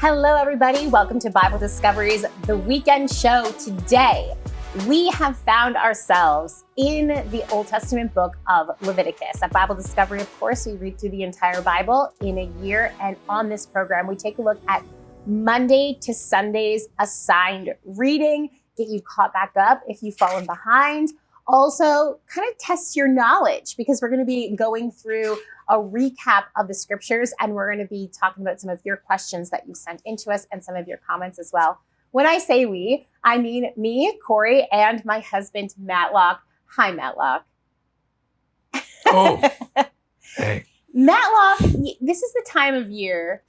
Hello, everybody. Welcome to Bible Discoveries, the weekend show. Today, we have found ourselves in the Old Testament book of Leviticus. At Bible Discovery, of course, we read through the entire Bible in a year. And on this program, we take a look at Monday to Sunday's assigned reading, get you caught back up if you've fallen behind. Also, kind of test your knowledge because we're going to be going through a recap of the scriptures, and we're going to be talking about some of your questions that you sent into us and some of your comments as well. When I say we, I mean me, Corie, and my husband, Matlock. Hi, Matlock. Oh, hey. Matlock, this is the time of year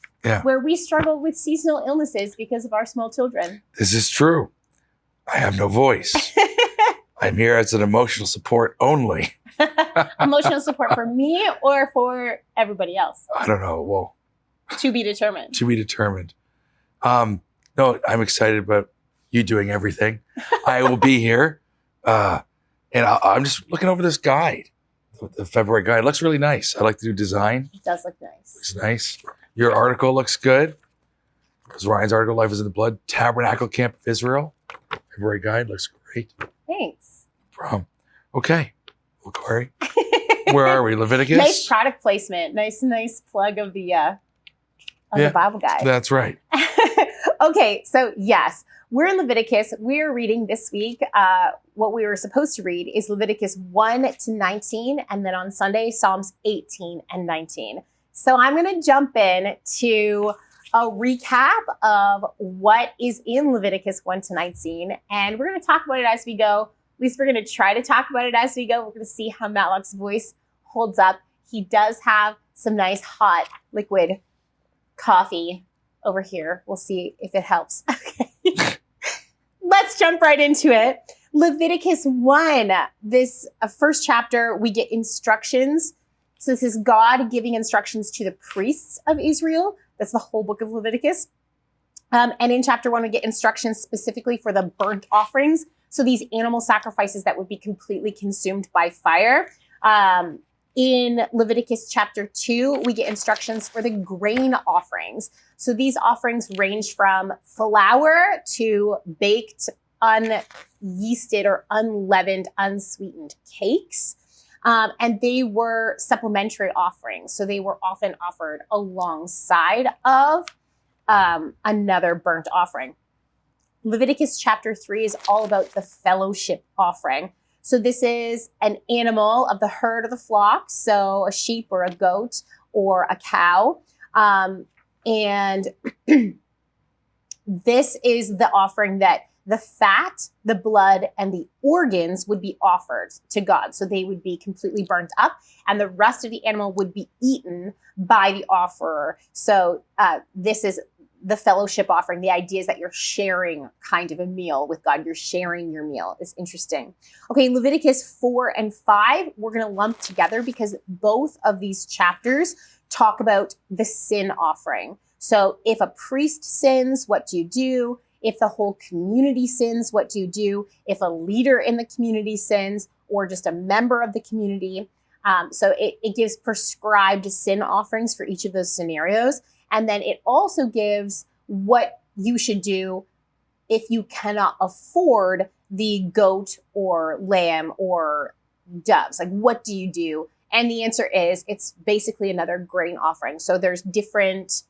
where we struggle with seasonal illnesses because of our small children. This is true. I have no voice. I'm here as an emotional support only. Emotional support for me or for everybody else? I don't know. Well, to be determined. To be determined. No, I'm excited about you doing everything. I will be here. And I'm just looking over this guide, the February guide. It looks really nice. I like the new design. It does look nice. Looks nice. Your article looks good. There's Ryan's article, Life is in the Blood, Tabernacle Camp of Israel. February guide looks great. Thanks. Okay. Well, Corie, where are we? Leviticus? Nice product placement. Nice plug of the Bible guide. That's right. Okay, so yes, we're in Leviticus. We're reading this week. What we were supposed to read is Leviticus 1 to 19, and then on Sunday, Psalms 18 and 19. So I'm going to jump in to a recap of what is in Leviticus 1 to 19, and we're going to talk about it as we go. At least we're going to try to talk about it as we go. We're going to see how Matlock's voice holds up. He does have some nice hot liquid coffee over here. We'll see if it helps. Okay. Let's jump right into it. Leviticus 1, this first chapter, we get instructions. So this is God giving instructions to the priests of Israel. That's the whole book of Leviticus. And in chapter 1, we get instructions specifically for the burnt offerings. So these animal sacrifices that would be completely consumed by fire. In Leviticus chapter 2, we get instructions for the grain offerings. So these offerings range from flour to baked, unyeasted or unleavened, unsweetened cakes. And they were supplementary offerings. So they were often offered alongside of another burnt offering. Leviticus chapter 3 is all about the fellowship offering. So this is an animal of the herd of the flock, so a sheep or a goat or a cow. And this is the offering that the fat, the blood, and the organs would be offered to God. So they would be completely burnt up, and the rest of the animal would be eaten by the offerer. So this is the fellowship offering. The idea is that you're sharing kind of a meal with God. You're sharing your meal. It's interesting. Okay, Leviticus 4 and 5, we're going to lump together because both of these chapters talk about the sin offering. So if a priest sins, what do you do? If the whole community sins, what do you do? If a leader in the community sins or just a member of the community. So it gives prescribed sin offerings for each of those scenarios. And then it also gives what you should do if you cannot afford the goat or lamb or doves. Like, what do you do? And the answer is it's basically another grain offering. So there's different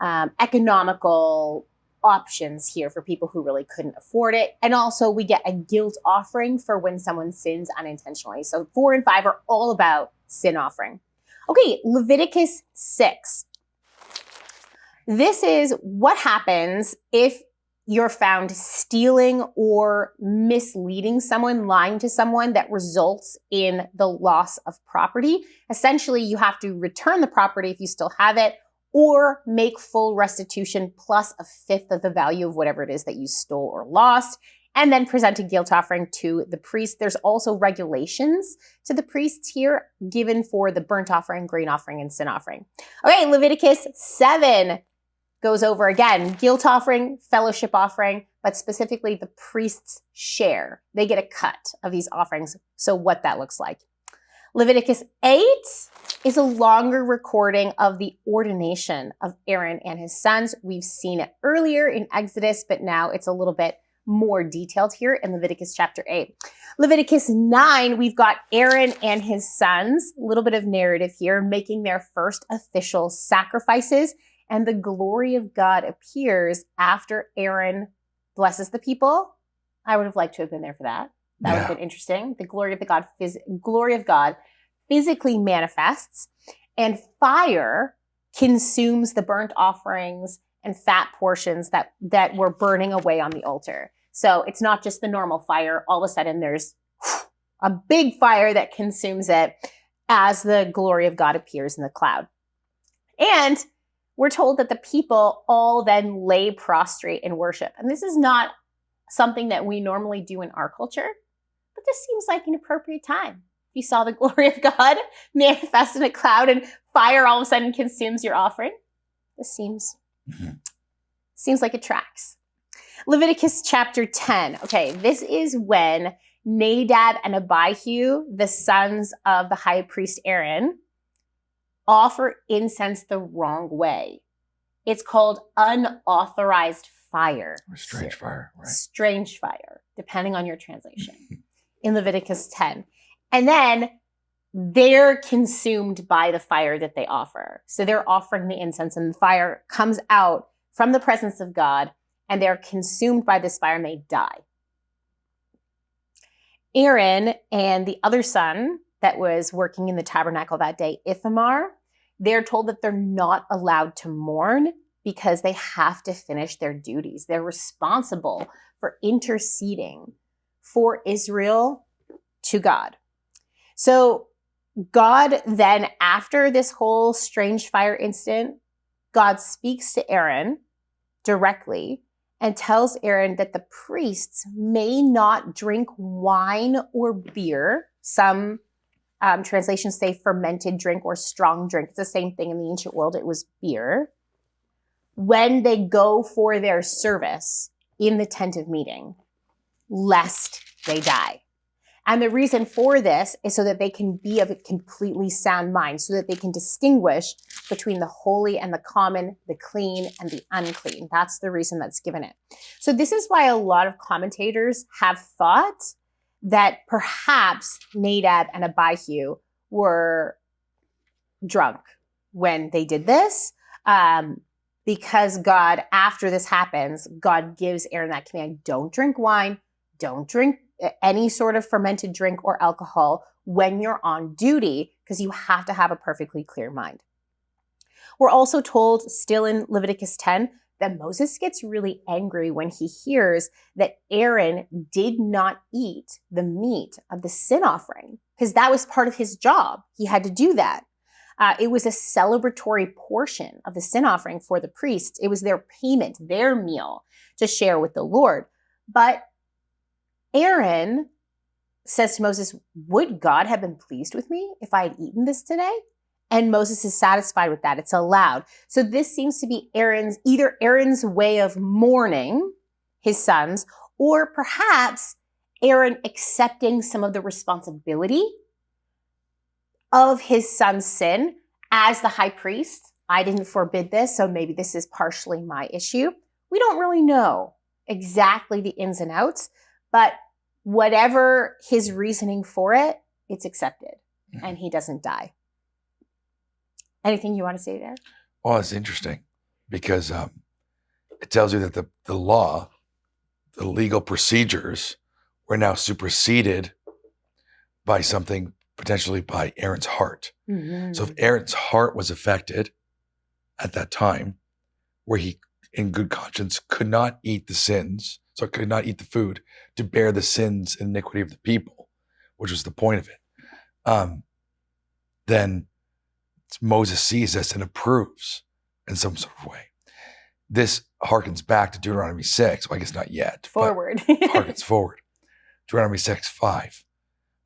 economical options here for people who really couldn't afford it. And also we get a guilt offering for when someone sins unintentionally. So 4 and 5 are all about sin offering. Okay, Leviticus 6. This is what happens if you're found stealing or misleading someone, lying to someone that results in the loss of property. Essentially, you have to return the property if you still have it, or make full restitution plus a fifth of the value of whatever it is that you stole or lost, and then present a guilt offering to the priest. There's also regulations to the priests here given for the burnt offering, grain offering, and sin offering. Okay, Leviticus 7 goes over again, guilt offering, fellowship offering, but specifically the priest's share. They get a cut of these offerings. So what that looks like. Leviticus 8 is a longer recording of the ordination of Aaron and his sons. We've seen it earlier in Exodus, but now it's a little bit more detailed here in Leviticus chapter 8. Leviticus 9, we've got Aaron and his sons, a little bit of narrative here, making their first official sacrifices, and the glory of God appears after Aaron blesses the people. I would have liked to have been there for that. That would have been interesting. The glory of God physically manifests, and fire consumes the burnt offerings and fat portions that were burning away on the altar. So it's not just the normal fire. All of a sudden, there's a big fire that consumes it as the glory of God appears in the cloud. And we're told that the people all then lay prostrate in worship. And this is not something that we normally do in our culture, but this seems like an appropriate time. If you saw the glory of God manifest in a cloud and fire all of a sudden consumes your offering, this seems like it tracks. Leviticus chapter 10. Okay, this is when Nadab and Abihu, the sons of the high priest Aaron, offer incense the wrong way. It's called unauthorized fire. Or strange fire, right? Strange fire, depending on your translation, in Leviticus 10. And then they're consumed by the fire that they offer. So they're offering the incense, and the fire comes out from the presence of God, and they're consumed by this fire and they die. Aaron and the other son that was working in the tabernacle that day, Ithamar, they're told that they're not allowed to mourn because they have to finish their duties. They're responsible for interceding for Israel to God. So God then, after this whole strange fire incident, God speaks to Aaron directly and tells Aaron that the priests may not drink wine or beer. Some translations say fermented drink or strong drink. It's the same thing in the ancient world. It was beer. When they go for their service in the tent of meeting, lest they die. And the reason for this is so that they can be of a completely sound mind, so that they can distinguish between the holy and the common, the clean and the unclean. That's the reason that's given it. So this is why a lot of commentators have thought that perhaps Nadab and Abihu were drunk when they did this, because God, after this happens, God gives Aaron that command: don't drink wine, don't drink any sort of fermented drink or alcohol when you're on duty, because you have to have a perfectly clear mind. We're also told, still in Leviticus 10, that Moses gets really angry when he hears that Aaron did not eat the meat of the sin offering, because that was part of his job. He had to do that. It was a celebratory portion of the sin offering for the priests. It was their payment, their meal to share with the Lord. But Aaron says to Moses, would God have been pleased with me if I had eaten this today? And Moses is satisfied with that. It's allowed. So this seems to be either Aaron's way of mourning his sons, or perhaps Aaron accepting some of the responsibility of his son's sin as the high priest. I didn't forbid this, so maybe this is partially my issue. We don't really know exactly the ins and outs, but whatever his reasoning for it, it's accepted, and he doesn't die. Anything you want to say there? Well, it's interesting because it tells you that the law, the legal procedures, were now superseded by something, potentially by Aaron's heart. Mm-hmm. So if Aaron's heart was affected at that time, where he, in good conscience, could not eat the sins, so could not eat the food to bear the sins and iniquity of the people, which was the point of it, then Moses sees this and approves in some sort of way. This harkens back to Deuteronomy 6. Well, I guess not yet. Forward. Harkens forward. Deuteronomy 6:5,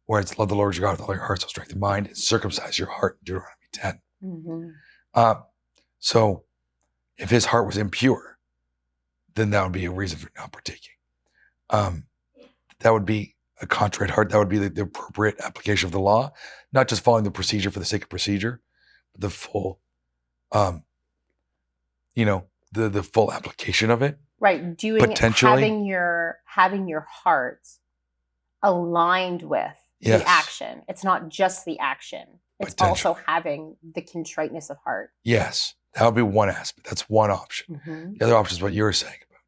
where it's love the Lord your God with all your heart, soul, strength, and mind, and circumcise your heart, Deuteronomy 10. Mm-hmm. So if his heart was impure, then that would be a reason for not partaking. That would be a contrite heart. That would be the appropriate application of the law, not just following the procedure for the sake of procedure, but the full, the full application of it. Right. Having your heart aligned with Yes. the action. It's not just the action. It's also having the contriteness of heart. Yes. That would be one aspect. That's one option. Mm-hmm. The other option is what you were saying about,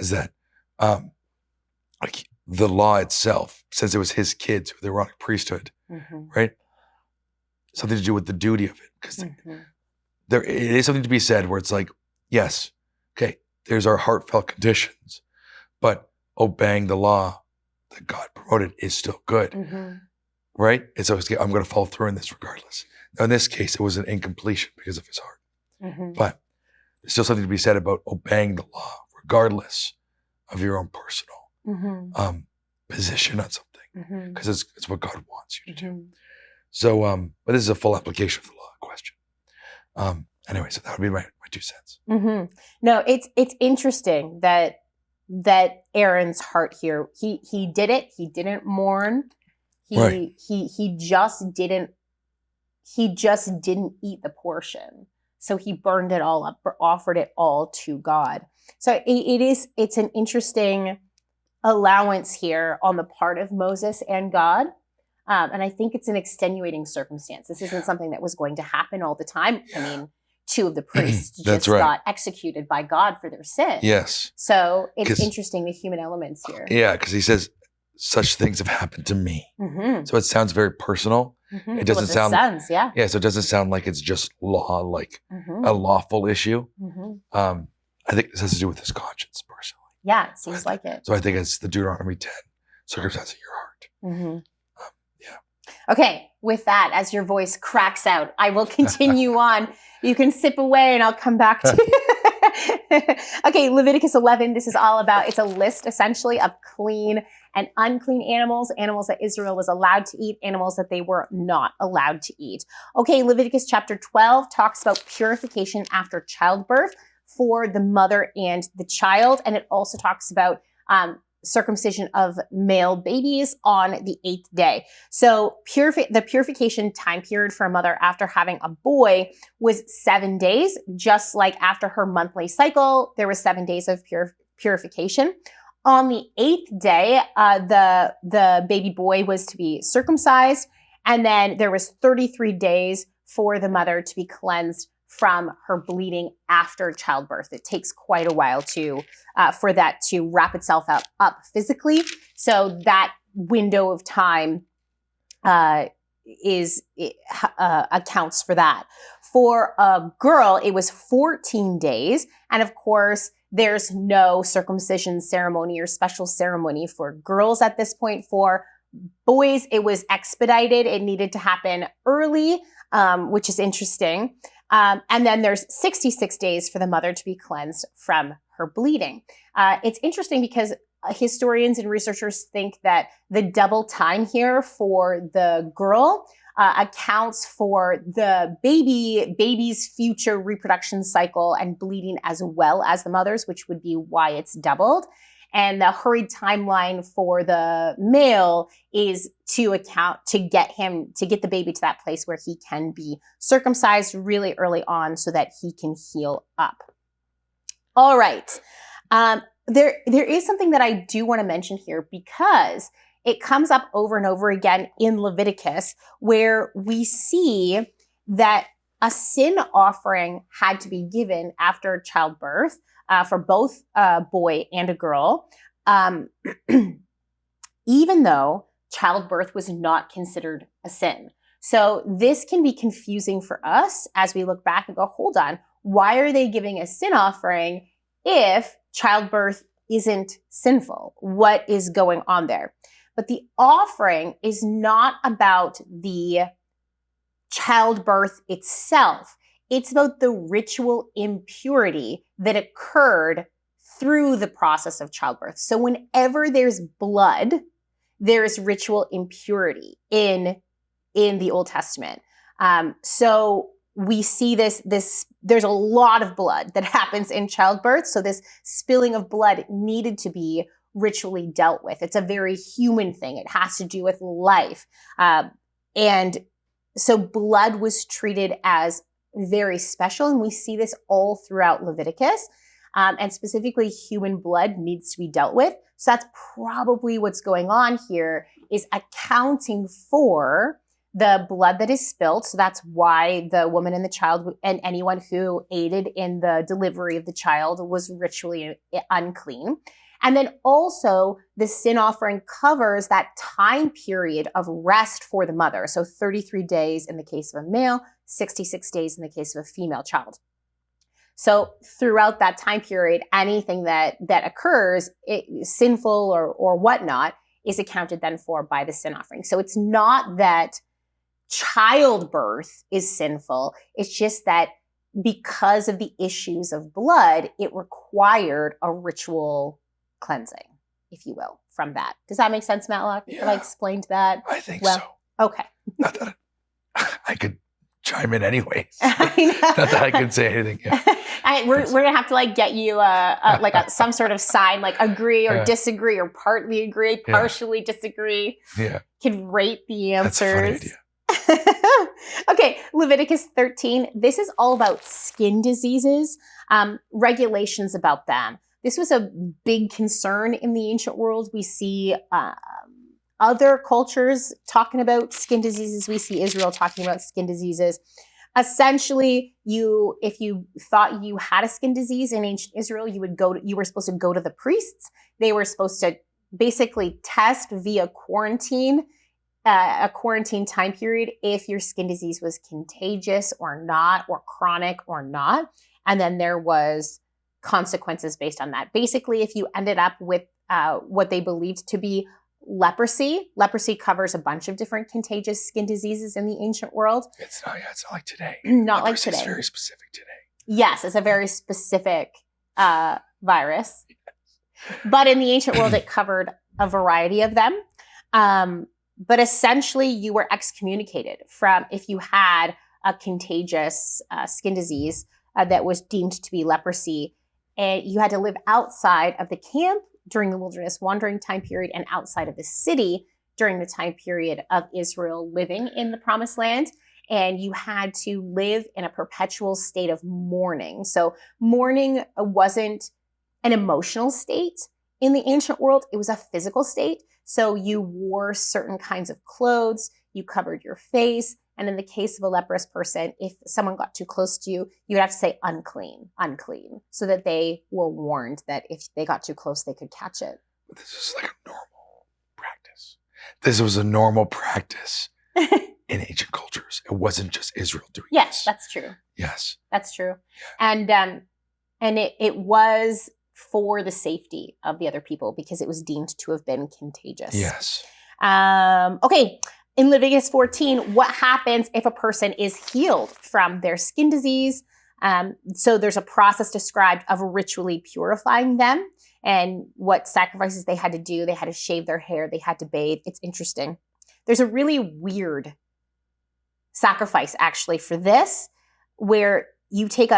is that like the law itself, since it was his kids with the Aaronic priesthood, right? Something to do with the duty of it. Because there it is something to be said where it's like, yes, okay, there's our heartfelt conditions, but obeying the law that God promoted is still good, right? And so I'm going to follow through in this regardless. Now, in this case, it was an incompletion because of his heart. But there's still something to be said about obeying the law, regardless of your own personal position on something, because it's what God wants you to do. So, but this is a full application of the law question. Anyway, so that would be my 2 cents. No, it's interesting that Aaron's heart here, he did it. He didn't mourn. He just didn't eat the portion. So he burned it all up, offered it all to God. So it's an interesting allowance here on the part of Moses and God. And I think it's an extenuating circumstance. This isn't something that was going to happen all the time. I mean, 2 of the priests just got executed by God for their sin. Yes. So it's interesting, the human elements here. Yeah, because he says, such things have happened to me. So it sounds very personal. It doesn't sound. So it doesn't sound like it's just law, like a lawful issue. I think this has to do with his conscience, personally. Yeah, it seems like it. So I think it's the Deuteronomy 10, circumcising your heart. Okay, with that, as your voice cracks out, I will continue on. You can sip away and I'll come back to it. Okay, Leviticus 11, this is all about, it's a list essentially of clean and unclean animals that Israel was allowed to eat, animals that they were not allowed to eat. Okay, Leviticus chapter 12 talks about purification after childbirth for the mother and the child. And it also talks about circumcision of male babies on the 8th day. So the purification time period for a mother after having a boy was 7 days, just like after her monthly cycle, there was 7 days of purification. On the 8th day, the baby boy was to be circumcised, and then there was 33 days for the mother to be cleansed from her bleeding after childbirth. It takes quite a while for that to wrap itself up physically. So that window of time accounts for that. For a girl, it was 14 days. And of course, there's no circumcision ceremony or special ceremony for girls at this point. For boys, it was expedited. It needed to happen early, which is interesting. And then there's 66 days for the mother to be cleansed from her bleeding. It's interesting because historians and researchers think that the double time here for the girl accounts for the baby's future reproduction cycle and bleeding as well as the mother's, which would be why it's doubled. And the hurried timeline for the male is to get the baby to that place where he can be circumcised really early on so that he can heal up. All right. There is something that I do want to mention here because it comes up over and over again in Leviticus where we see that a sin offering had to be given after childbirth for both a boy and a girl, even though childbirth was not considered a sin. So this can be confusing for us as we look back and go, hold on, why are they giving a sin offering if childbirth isn't sinful? What is going on there? But the offering is not about the childbirth itself. It's about the ritual impurity that occurred through the process of childbirth. So whenever there's blood, there is ritual impurity in the Old Testament. So we see this, there's a lot of blood that happens in childbirth. So this spilling of blood needed to be ritually dealt with. It's a very human thing. It has to do with life. And so blood was treated as very special. And we see this all throughout Leviticus. And specifically, human blood needs to be dealt with. So that's probably what's going on here, is accounting for the blood that is spilled. So that's why the woman and the child and anyone who aided in the delivery of the child was ritually unclean. And then also the sin offering covers that time period of rest for the mother. So 33 days in the case of a male, 66 days in the case of a female child. So throughout that time period, anything that occurs, sinful or whatnot, is accounted then for by the sin offering. So it's not that childbirth is sinful. It's just that because of the issues of blood, it required a ritual cleansing, if you will, from that. Does that make sense, Matlock? Yeah. Have I explained that? I think well? so. Okay. Not that I could chime in anyways. I know. Not that I can say anything. Yeah. We're gonna have to like get you some sort of sign, like agree or disagree or partly agree, partially disagree. Yeah. Could rate the answers. That's a funny idea. Okay, Leviticus 13. This is all about skin diseases, regulations about them. This was a big concern in the ancient world. We see other cultures talking about skin diseases. We see Israel talking about skin diseases. Essentially, if you thought you had a skin disease in ancient Israel, you were supposed to go to the priests. They were supposed to basically test via quarantine, a quarantine time period, if your skin disease was contagious or not, or chronic or not. And then there was consequences based on that. Basically, if you ended up with what they believed to be leprosy covers a bunch of different contagious skin diseases in the ancient world. It's not like today. Not leprosy like today. It's very specific today. Yes, it's a very specific virus. But in the ancient world, it covered a variety of them. But essentially, you were excommunicated from if you had a contagious skin disease that was deemed to be leprosy. And you had to live outside of the camp during the wilderness wandering time period and outside of the city during the time period of Israel living in the promised land. And you had to live in a perpetual state of mourning. So mourning wasn't an emotional state in the ancient world. It was a physical state. So you wore certain kinds of clothes, you covered your face. And in the case of a leprous person, if someone got too close to you, you would have to say unclean, so that they were warned that if they got too close, they could catch it. But this is like a normal practice. This was a normal practice in ancient cultures. It wasn't just Israel doing this. Yes, that's true. Yes. That's true. And it was for the safety of the other people because it was deemed to have been contagious. Yes. Okay. In Leviticus 14, what happens if a person is healed from their skin disease? So there's a process described of ritually purifying them and what sacrifices they had to do. They had to shave their hair. They had to bathe. It's interesting. There's a really weird sacrifice actually for this, where you take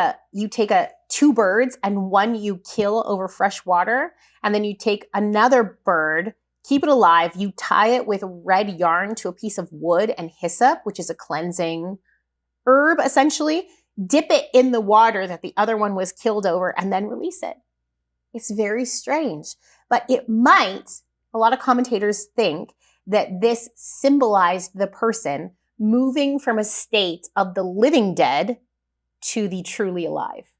two birds and one you kill over fresh water, and then you take another bird, keep it alive, you tie it with red yarn to a piece of wood and hyssop, which is a cleansing herb essentially, dip it in the water that the other one was killed over, and then release it. It's very strange, but it might, a lot of commentators think that this symbolized the person moving from a state of the living dead to the truly alive.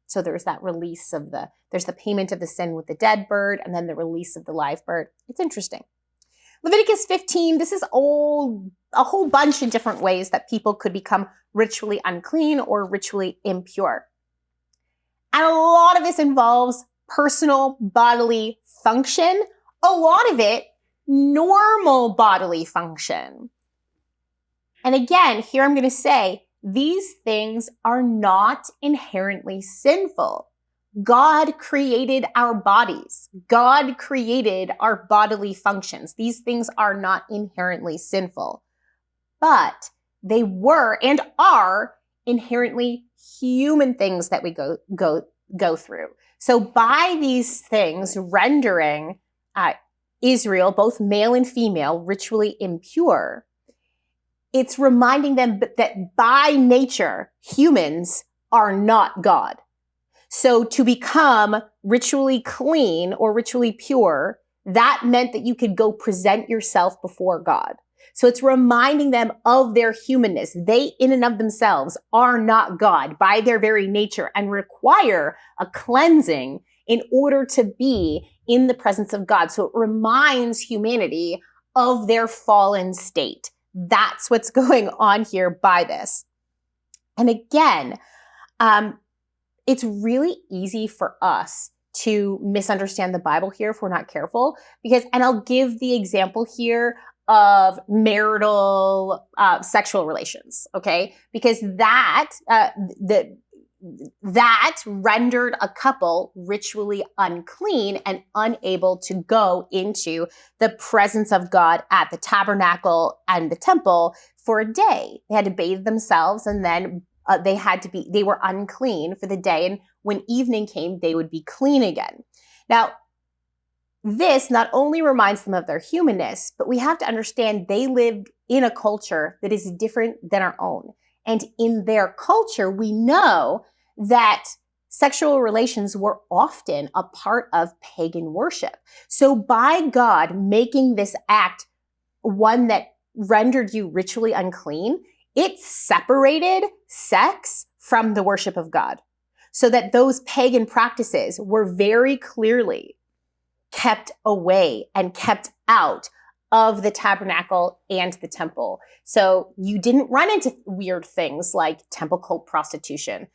So there's that release of there's the payment of the sin with the dead bird, and then the release of the live bird. It's interesting. Leviticus 15, this is a whole bunch of different ways that people could become ritually unclean or ritually impure. And a lot of this involves personal bodily function. A lot of it, normal bodily function. And again, here I'm going to say, these things are not inherently sinful. God created our bodies. God created our bodily functions. These things are not inherently sinful, but they were and are inherently human things that we go through. So by these things rendering Israel, both male and female, ritually impure, it's reminding them that by nature, humans are not God. So to become ritually clean or ritually pure, that meant that you could go present yourself before God. So it's reminding them of their humanness. They, in and of themselves, are not God by their very nature and require a cleansing in order to be in the presence of God. So it reminds humanity of their fallen state. That's what's going on here by this. And again, it's really easy for us to misunderstand the Bible here if we're not careful, because, and I'll give the example here of marital sexual relations, okay? Because that rendered a couple ritually unclean and unable to go into the presence of God at the tabernacle and the temple for a day. They had to bathe themselves, and then they were unclean for the day. And when evening came, they would be clean again. Now, this not only reminds them of their humanness, but we have to understand they lived in a culture that is different than our own. And in their culture, we know that sexual relations were often a part of pagan worship. So by God making this act one that rendered you ritually unclean, it separated sex from the worship of God, so that those pagan practices were very clearly kept away and kept out of the tabernacle and the temple. So you didn't run into weird things like temple cult prostitution.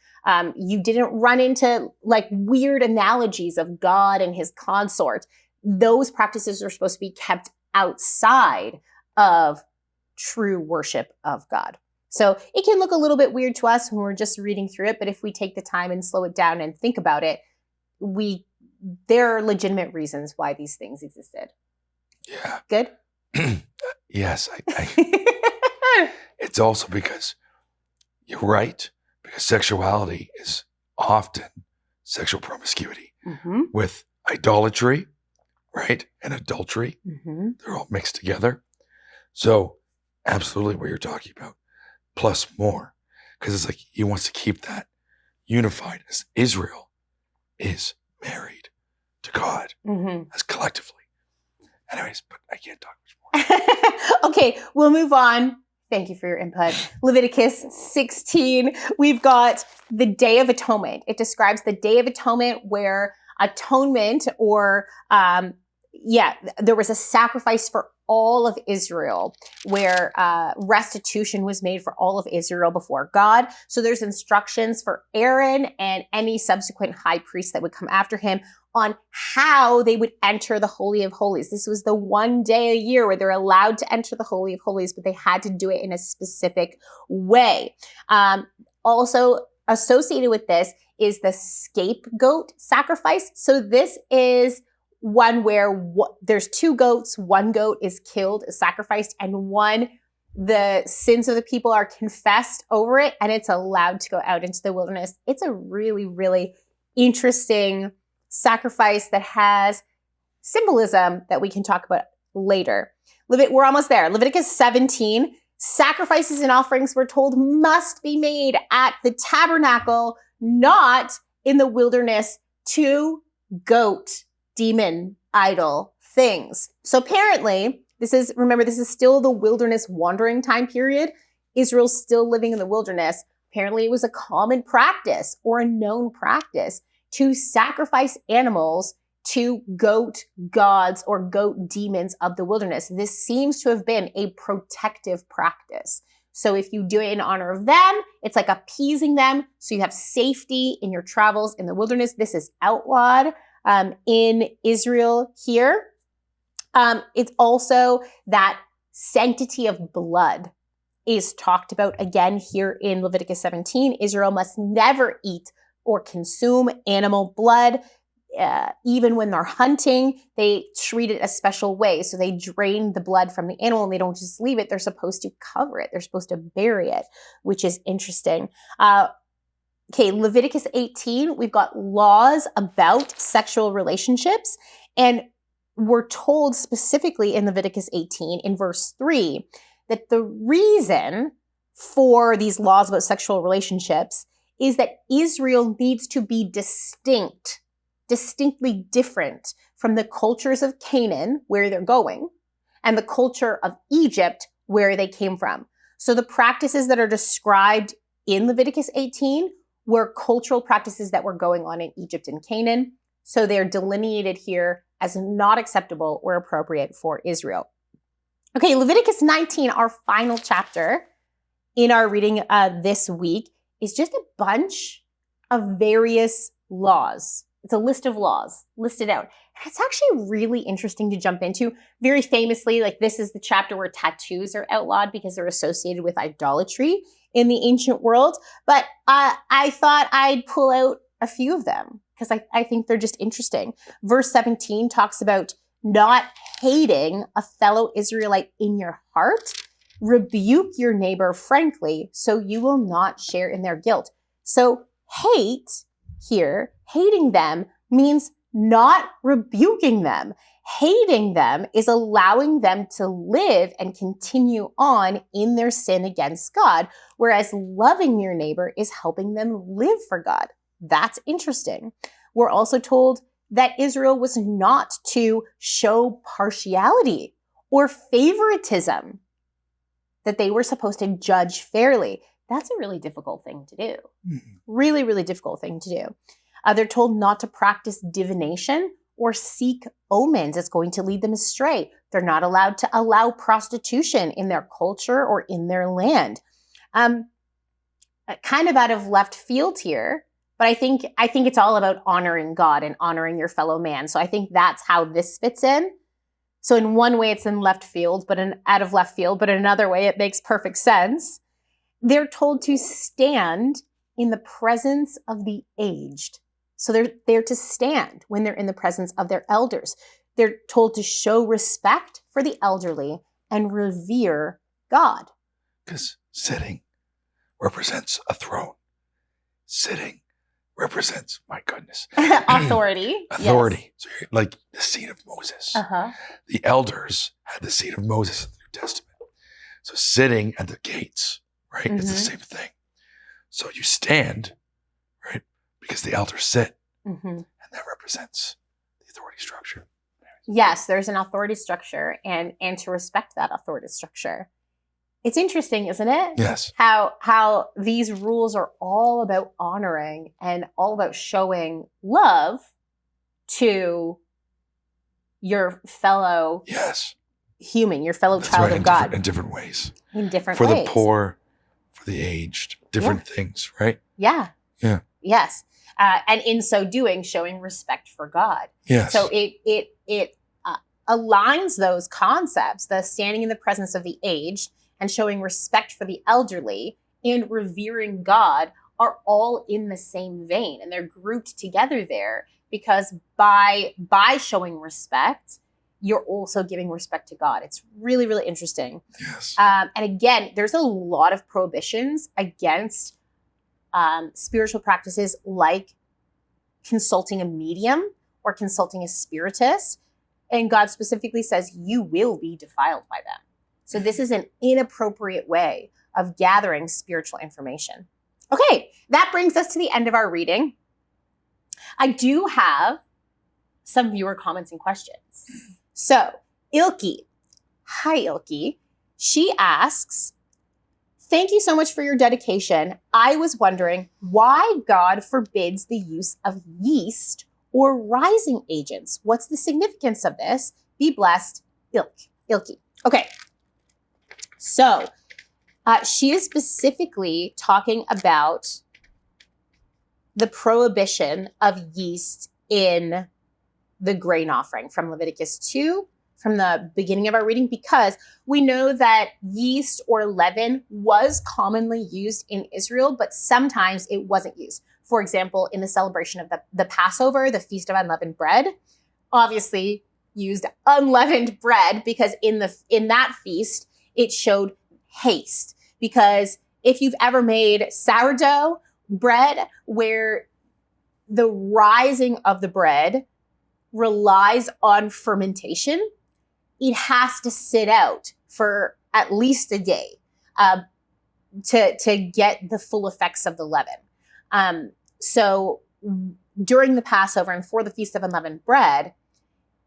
You didn't run into like weird analogies of God and his consort. Those practices are supposed to be kept outside of true worship of God. So it can look a little bit weird to us when we're just reading through it, but if we take the time and slow it down and think about it, there are legitimate reasons why these things existed. Yeah. Good? Yes. It's also because you're right, because sexuality is often sexual promiscuity with idolatry, right? And adultery. They're all mixed together. So absolutely what you're talking about, plus more, because it's like he wants to keep that unified as Israel is married to God as collectively. Anyways, but I can't talk much more. Okay, we'll move on. Thank you for your input. Leviticus 16, we've got the Day of Atonement. It describes the Day of Atonement where atonement or, there was a sacrifice for all of Israel where restitution was made for all of Israel before God. So there's instructions for Aaron and any subsequent high priest that would come after him on how they would enter the Holy of Holies. This was the one day a year where they're allowed to enter the Holy of Holies, but they had to do it in a specific way. Also associated with this is the scapegoat sacrifice. So this is one where there's two goats, one goat is killed, sacrificed, and the sins of the people are confessed over it, and it's allowed to go out into the wilderness. It's a really, really interesting sacrifice that has symbolism that we can talk about later. We're almost there. Leviticus 17, sacrifices and offerings we're told must be made at the tabernacle, not in the wilderness, to goat, demon, idol things. So apparently, this is still the wilderness wandering time period. Israel's still living in the wilderness. Apparently, it was a common practice or a known practice to sacrifice animals to goat gods or goat demons of the wilderness. This seems to have been a protective practice. So if you do it in honor of them, it's like appeasing them so you have safety in your travels in the wilderness. This is outlawed in Israel here. It's also that sanctity of blood is talked about again here in Leviticus 17. Israel must never eat or consume animal blood. Even when they're hunting, they treat it a special way. So they drain the blood from the animal and they don't just leave it. They're supposed to cover it. They're supposed to bury it, which is interesting. Leviticus 18, we've got laws about sexual relationships. And we're told specifically in Leviticus 18 in verse 3 that the reason for these laws about sexual relationships is that Israel needs to be distinctly different from the cultures of Canaan, where they're going, and the culture of Egypt, where they came from. So the practices that are described in Leviticus 18 were cultural practices that were going on in Egypt and Canaan. So they're delineated here as not acceptable or appropriate for Israel. Okay, Leviticus 19, our final chapter in our reading this week, is just a bunch of various laws. It's a list of laws listed out. And it's actually really interesting to jump into. Very famously, like this is the chapter where tattoos are outlawed because they're associated with idolatry in the ancient world. But I thought I'd pull out a few of them because I think they're just interesting. Verse 17 talks about not hating a fellow Israelite in your heart. Rebuke your neighbor frankly, so you will not share in their guilt. So hate here, hating them, means not rebuking them. Hating them is allowing them to live and continue on in their sin against God, whereas loving your neighbor is helping them live for God. That's interesting. We're also told that Israel was not to show partiality or favoritism, that they were supposed to judge fairly. That's a really difficult thing to do. Really, really difficult thing to do. They're told not to practice divination or seek omens. It's going to lead them astray. They're not allowed to allow prostitution in their culture or in their land. Kind of out of left field here, but I think it's all about honoring God and honoring your fellow man. So I think that's how this fits in. So in one way, it's in left field, out of left field, but in another way, it makes perfect sense. They're told to stand in the presence of the aged. So they're there to stand when they're in the presence of their elders. They're told to show respect for the elderly and revere God. Because sitting represents a throne. Sitting represents, my goodness. Authority. Authority. Yes. So you're like the seat of Moses. Uh-huh. The elders had the seat of Moses in the New Testament. So sitting at the gates, right, is the same thing. So you stand, right, because the elders sit, and that represents the authority structure. Yes, there's an authority structure, and to respect that authority structure. It's interesting, isn't it? Yes. How these rules are all about honoring and all about showing love to your fellow human, your fellow child of God. In different ways. In different ways. For the poor, for the aged, different things, right? Yeah. Yeah. Yes. And in so doing, showing respect for God. Yes. So it aligns those concepts, the standing in the presence of the aged and showing respect for the elderly and revering God are all in the same vein. And they're grouped together there because by showing respect, you're also giving respect to God. It's really, really interesting. Yes. And again, there's a lot of prohibitions against spiritual practices like consulting a medium or consulting a spiritist. And God specifically says you will be defiled by them. So this is an inappropriate way of gathering spiritual information. Okay, that brings us to the end of our reading. I do have some viewer comments and questions. So Ilke, hi Ilke, she asks, thank you so much for your dedication. I was wondering why God forbids the use of yeast or rising agents. What's the significance of this? Be blessed, Ilke. Okay, so she is specifically talking about the prohibition of yeast in the grain offering from Leviticus 2, from the beginning of our reading, because we know that yeast or leaven was commonly used in Israel, but sometimes it wasn't used. For example, in the celebration of the Passover, the Feast of Unleavened Bread, obviously used unleavened bread because in that feast, it showed haste. Because if you've ever made sourdough bread where the rising of the bread relies on fermentation, it has to sit out for at least a day to get the full effects of the leaven. So during the Passover and for the Feast of Unleavened Bread,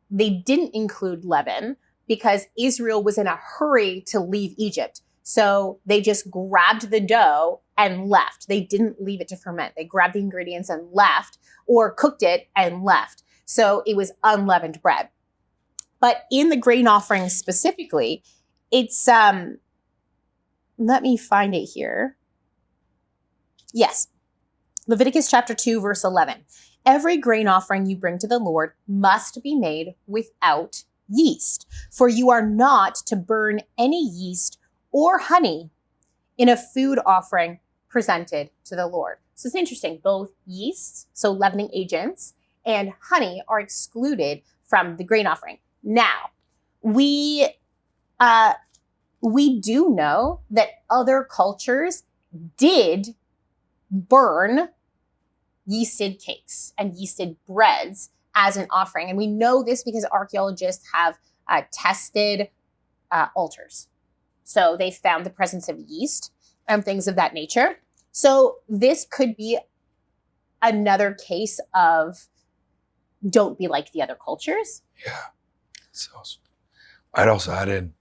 they didn't include leaven because Israel was in a hurry to leave Egypt. So they just grabbed the dough and left. They didn't leave it to ferment. They grabbed the ingredients and left, or cooked it and left. So it was unleavened bread. But in the grain offering specifically, it's, let me find it here. Yes. Leviticus chapter 2, verse 11. Every grain offering you bring to the Lord must be made without yeast, for you are not to burn any yeast or honey in a food offering presented to the Lord. So it's interesting. Both yeast, so leavening agents, and honey are excluded from the grain offering. Now, we do know that other cultures did burn yeasted cakes and yeasted breads as an offering. And we know this because archaeologists have tested altars. So they found the presence of yeast and things of that nature. So this could be another case of don't be like the other cultures. Yeah. So I'd also add in,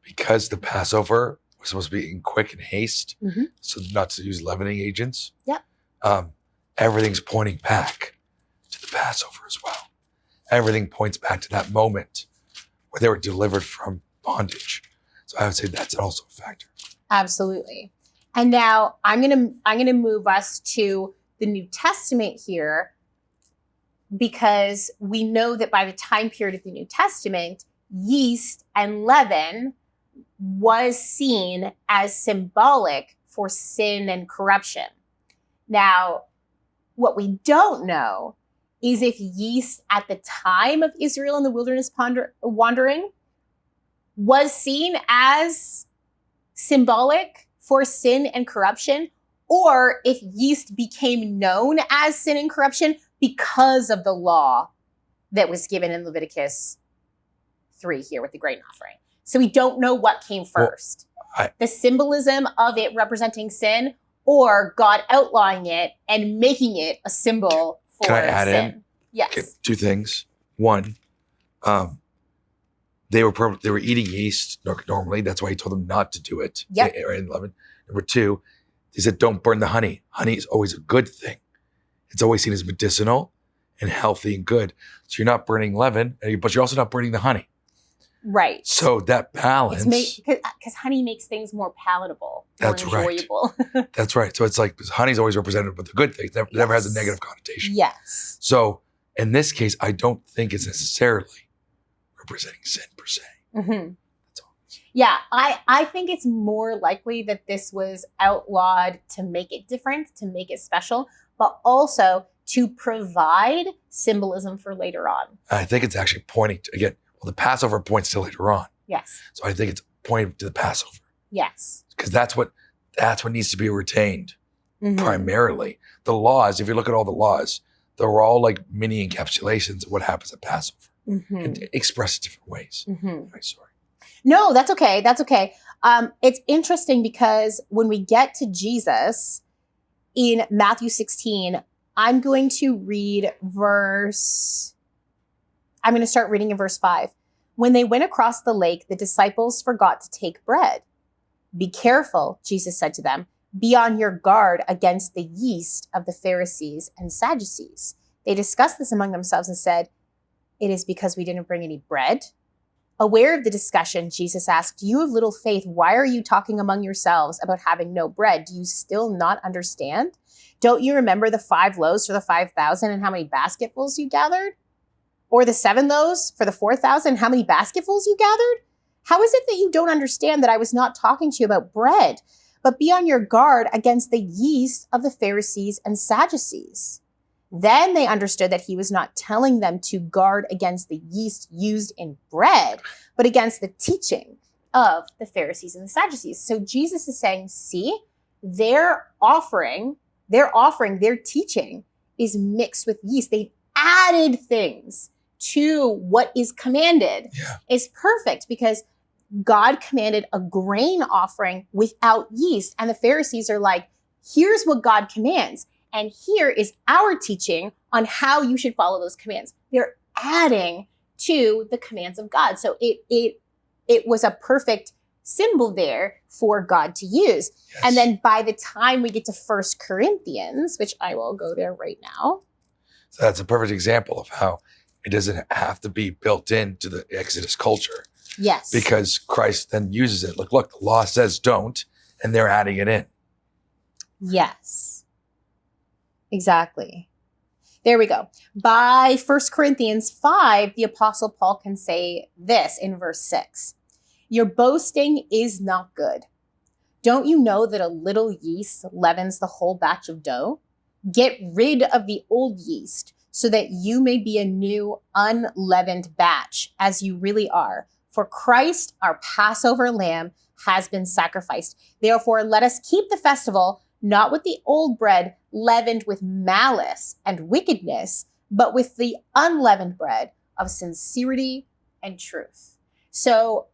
because the Passover was supposed to be in quick and haste, so not to use leavening agents. Yep. Everything's pointing back to the Passover as well. Everything points back to that moment where they were delivered from bondage. So I would say that's also a factor. Absolutely. And now I'm gonna move us to the New Testament here, because we know that by the time period of the New Testament, yeast and leaven was seen as symbolic for sin and corruption. Now, what we don't know is if yeast at the time of Israel in the wilderness wandering was seen as symbolic for sin and corruption, or if yeast became known as sin and corruption because of the law that was given in Leviticus 3 here with the grain offering. So we don't know what came first. The symbolism of it representing sin, or God outlawing it and making it a symbol for Can I add sin. in? Yes. Okay, two things. One, they were eating yeast normally. That's why he told them not to do it. Yep. In leaven. Number two, he said, don't burn the honey. Honey is always a good thing. It's always seen as medicinal and healthy and good. So you're not burning leaven, but you're also not burning the honey. Right. So that balance. Because honey makes things more palatable, more enjoyable. Right. That's right. So it's like, honey's always represented with the good things. Never has a negative connotation. Yes. So in this case, I don't think it's necessarily representing sin per se. Mm-hmm. That's all. Yeah, I think it's more likely that this was outlawed to make it different, to make it special, but also to provide symbolism for later on. I think it's actually pointing to, again, well, the Passover points to later on. Yes. So I think it's pointing to the Passover. Yes. Because that's what needs to be retained primarily. The laws, if you look at all the laws, they're all like mini encapsulations of what happens at Passover and expressed in different ways. Anyway, sorry. No, that's okay. That's okay. It's interesting because when we get to Jesus in Matthew 16, I'm going to start reading in verse 5. When they went across the lake, the disciples forgot to take bread. Be careful, Jesus said to them. Be on your guard against the yeast of the Pharisees and Sadducees. They discussed this among themselves and said, it is because we didn't bring any bread. Aware of the discussion, Jesus asked, you have little faith. Why are you talking among yourselves about having no bread? Do you still not understand? Don't you remember the 5 loaves for the 5,000 and how many basketfuls you gathered? Or the 7 loaves for the 4,000 and how many basketfuls you gathered? How is it that you don't understand that I was not talking to you about bread, but be on your guard against the yeast of the Pharisees and Sadducees? Then they understood that he was not telling them to guard against the yeast used in bread, but against the teaching of the Pharisees and the Sadducees. So Jesus is saying, see, their teaching is mixed with yeast. They've added things to what is commanded is perfect, because God commanded a grain offering without yeast. And the Pharisees are like, here's what God commands. And here is our teaching on how you should follow those commands. They're adding to the commands of God. So it was a perfect symbol there for God to use. Yes. And then by the time we get to 1 Corinthians, which I will go there right now. So that's a perfect example of how it doesn't have to be built into the Exodus culture. Yes. Because Christ then uses it. Look, the law says don't, and they're adding it in. Yes. Exactly. There we go. By 1 Corinthians 5, the Apostle Paul can say this in verse 6. Your boasting is not good. Don't you know that a little yeast leavens the whole batch of dough? Get rid of the old yeast so that you may be a new unleavened batch, as you really are. For Christ, our Passover lamb, has been sacrificed. Therefore, let us keep the festival, not with the old bread leavened with malice and wickedness, but with the unleavened bread of sincerity and truth. So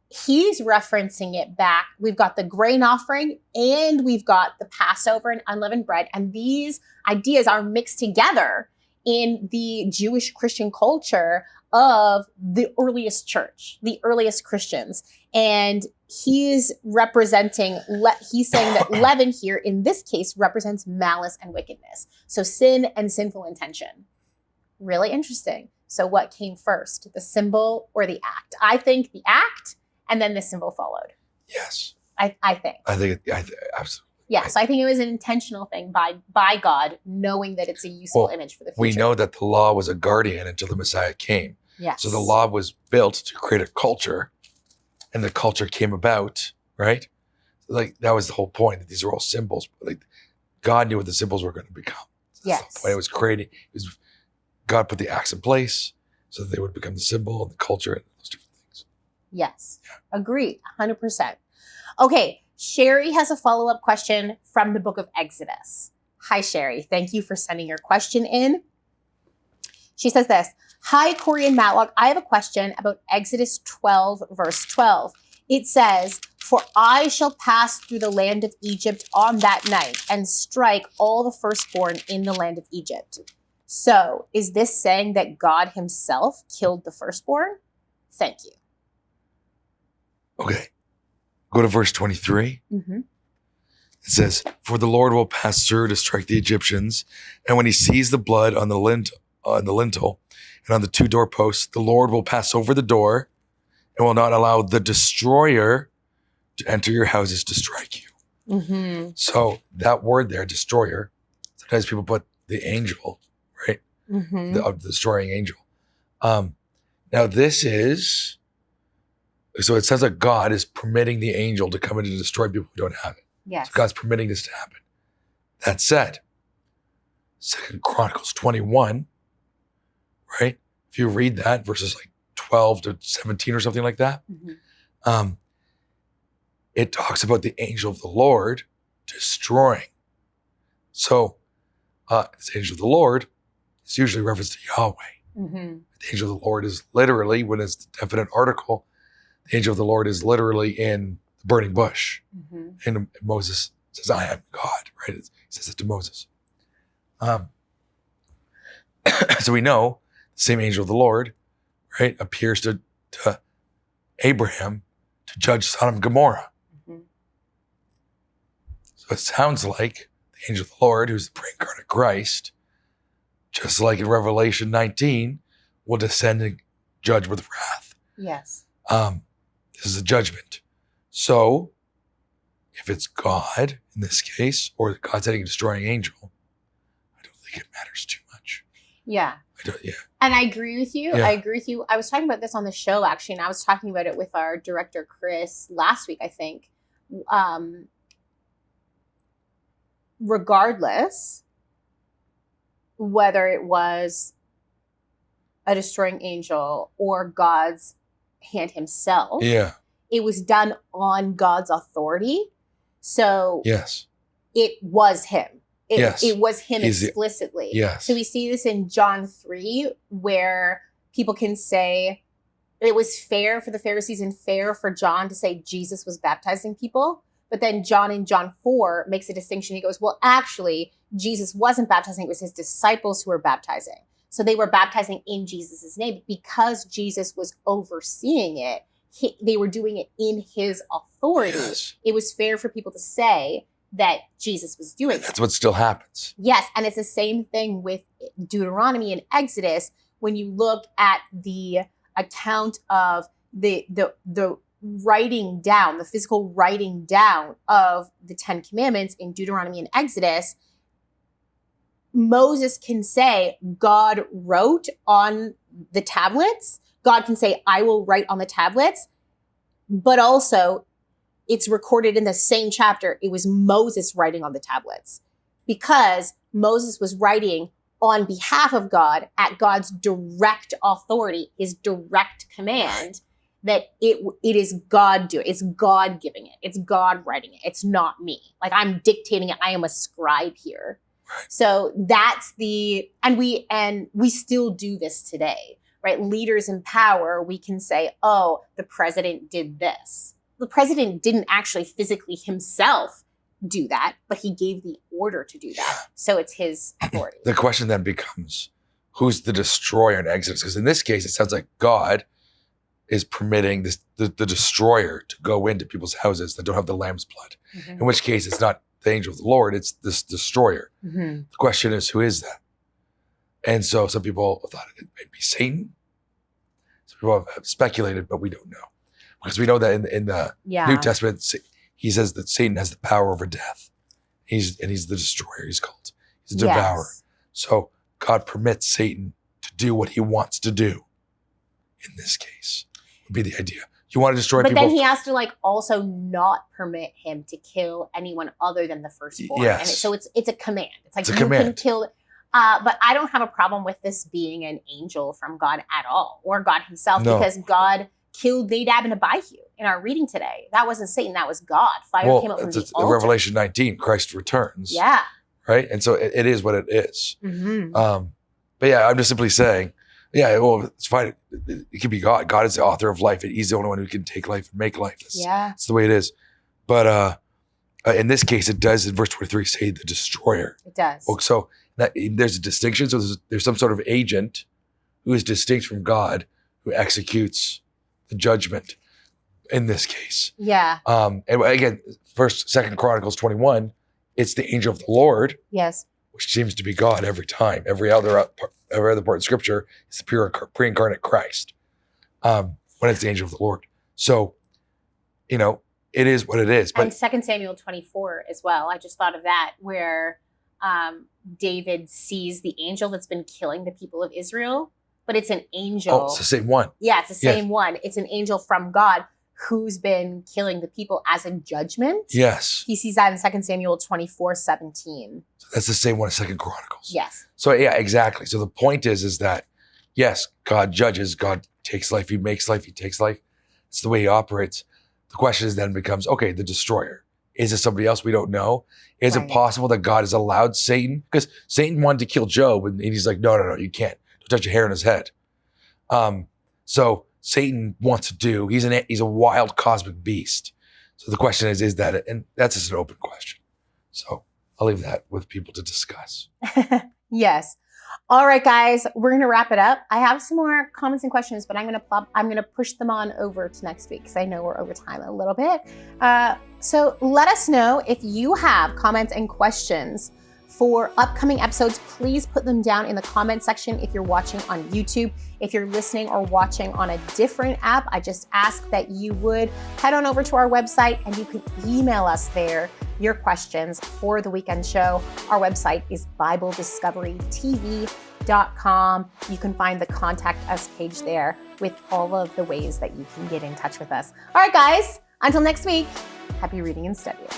he's referencing it back. We've got the grain offering and we've got the Passover and unleavened bread. And these ideas are mixed together in the Jewish Christian culture of the earliest church, the earliest Christians. And he's representing, he's saying that leaven here in this case represents malice and wickedness. So sin and sinful intention. Really interesting. So what came first, the symbol or the act? I think the act, and then the symbol followed. Yes. I think. Absolutely. Yes, I think it was an intentional thing by God, knowing that it's a useful image for the future. We know that the law was a guardian until the Messiah came. Yes. So the law was built to create a culture, and the culture came about, right? Like, that was the whole point, that these are all symbols. Like, God knew what the symbols were going to become. That's yes. the point. It was creating. God put the acts in place so that they would become the symbol and the culture and those different things. Yes. Yeah. Agreed. 100%. Okay. Sherry has a follow-up question from the book of Exodus. Hi, Sherry. Thank you for sending your question in. She says this. Hi, Corie and Matlock. I have a question about Exodus 12, verse 12. It says, for I shall pass through the land of Egypt on that night and strike all the firstborn in the land of Egypt. So is this saying that God himself killed the firstborn? Thank you. Okay. Go to verse 23. Mm-hmm. It says, for the Lord will pass through to strike the Egyptians. And when he sees the blood on the lintel and on the two doorposts, the Lord will pass over the door and will not allow the destroyer to enter your houses to strike you. Mm-hmm. So that word there, destroyer, sometimes people put the angel, right? Mm-hmm. The destroying angel. Now this is, so it says that God is permitting the angel to come in to destroy people who don't have it. Yes. So God's permitting this to happen. That said, 2 Chronicles 21, right? If you read that, verses like 12 to 17 or something like that, mm-hmm. It talks about the angel of the Lord destroying. So this angel of the Lord is usually referenced to Yahweh. Mm-hmm. The angel of the Lord is literally, when it's the definite article, the angel of the Lord is literally in the burning bush. Mm-hmm. And Moses says, I am God, right? He says it to Moses. So we know the same angel of the Lord, right, appears to Abraham to judge Sodom and Gomorrah. Mm-hmm. So it sounds like the angel of the Lord, who's the pre-incarnate Christ, just like in Revelation 19, will descend and judge with wrath. Yes. This is a judgment. So if it's God in this case, or God sending a destroying angel, I don't think it matters too much. Yeah. Yeah. And I agree with you. Yeah. I agree with you. I was talking about this on the show, actually, and I was talking about it with our director, Chris, last week, I think. Regardless, whether it was a destroying angel or God's hand himself, Yeah. it was done on God's authority. So Yes. it was him. Yes. It was him He's explicitly. yes. So we see this in John 3, where people can say it was fair for the Pharisees and fair for John to say Jesus was baptizing people. But then John in John 4 makes a distinction. He goes, well, actually, Jesus wasn't baptizing. It was his disciples who were baptizing. So they were baptizing in Jesus' name. Because Jesus was overseeing it, they were doing it in his authority. Yes. It was fair for people to say that Jesus was doing it. That's what still happens. Yes, and it's the same thing with Deuteronomy and Exodus. When you look at the account of the writing down, the physical writing down of the 10 Commandments in Deuteronomy and Exodus, Moses can say, God wrote on the tablets. God can say, I will write on the tablets. But also, it's recorded in the same chapter. It was Moses writing on the tablets because Moses was writing on behalf of God at God's direct authority, his direct command, that it is God doing. It's God giving it. It's God writing it. It's not me. Like I'm dictating it. I am a scribe here. So that's and we still do this today, right? Leaders in power, we can say, oh, the president did this. The president didn't actually physically himself do that, but he gave the order to do that. So it's his authority. The question then becomes, who's the destroyer in Exodus? Because in this case, it sounds like God is permitting the destroyer to go into people's houses that don't have the lamb's blood. Mm-hmm. In which case, it's not the angel of the Lord, it's this destroyer. Mm-hmm. The question is, who is that? And so some people thought it might be Satan. Some people have speculated, but we don't know. Because we know that in the New Testament, he says that Satan has the power over death. He's the destroyer, he's called. He's a devourer. Yes. So God permits Satan to do what he wants to do. In this case, would be the idea. You want to destroy people. But then he has to also not permit him to kill anyone other than the firstborn. Yes. And so it's a command. It's like you can kill. But I don't have a problem with this being an angel from God at all, or God himself, because God killed Nadab and Abihu in our reading today. That wasn't Satan, that was God. Fire came up from the altar. Revelation 19, Christ returns. Yeah. Right? And so it is what it is. Mm-hmm. But yeah, I'm just simply saying, well, it's fine. It can be God. God is the author of life. He's the only one who can take life and make life. That's the way it is. But in this case, it does, in verse 23, say the destroyer. It does. So there's a distinction. So there's some sort of agent who is distinct from God who executes the judgment in this case. Yeah. And again, 2 Chronicles 21, it's the angel of the Lord. Yes. Which seems to be God every time. Every other part in Scripture is the pre-incarnate Christ. When it's the angel of the Lord. So, it is what it is. But and 2 Samuel 24 as well. I just thought of that, where David sees the angel that's been killing the people of Israel, but it's an angel. Oh, it's the same one. Yeah, it's the same one. It's an angel from God who's been killing the people as a judgment. Yes. He sees that in 2 Samuel 24:17. So that's the same one as 2 Chronicles. Yes. So yeah, exactly. So the point is that, yes, God judges, God takes life, he makes life, he takes life. It's the way he operates. The question then becomes, okay, the destroyer. Is it somebody else we don't know? Is it possible that God has allowed Satan? Because Satan wanted to kill Job, and he's like, no, you can't. Don't touch a hair on his head. So Satan wants to do, he's a wild cosmic beast. So the question is that, and that's just an open question. So I'll leave that with people to discuss. Yes. All right, guys, we're going to wrap it up. I have some more comments and questions, but I'm going to push them on over to next week because I know we're over time a little bit. So let us know if you have comments and questions for upcoming episodes. Please put them down in the comment section if you're watching on YouTube. If you're listening or watching on a different app, I just ask that you would head on over to our website and you can email us there your questions for the weekend show. Our website is BibleDiscoveryTV.com. You can find the contact us page there with all of the ways that you can get in touch with us. All right, guys, until next week, happy reading and studying.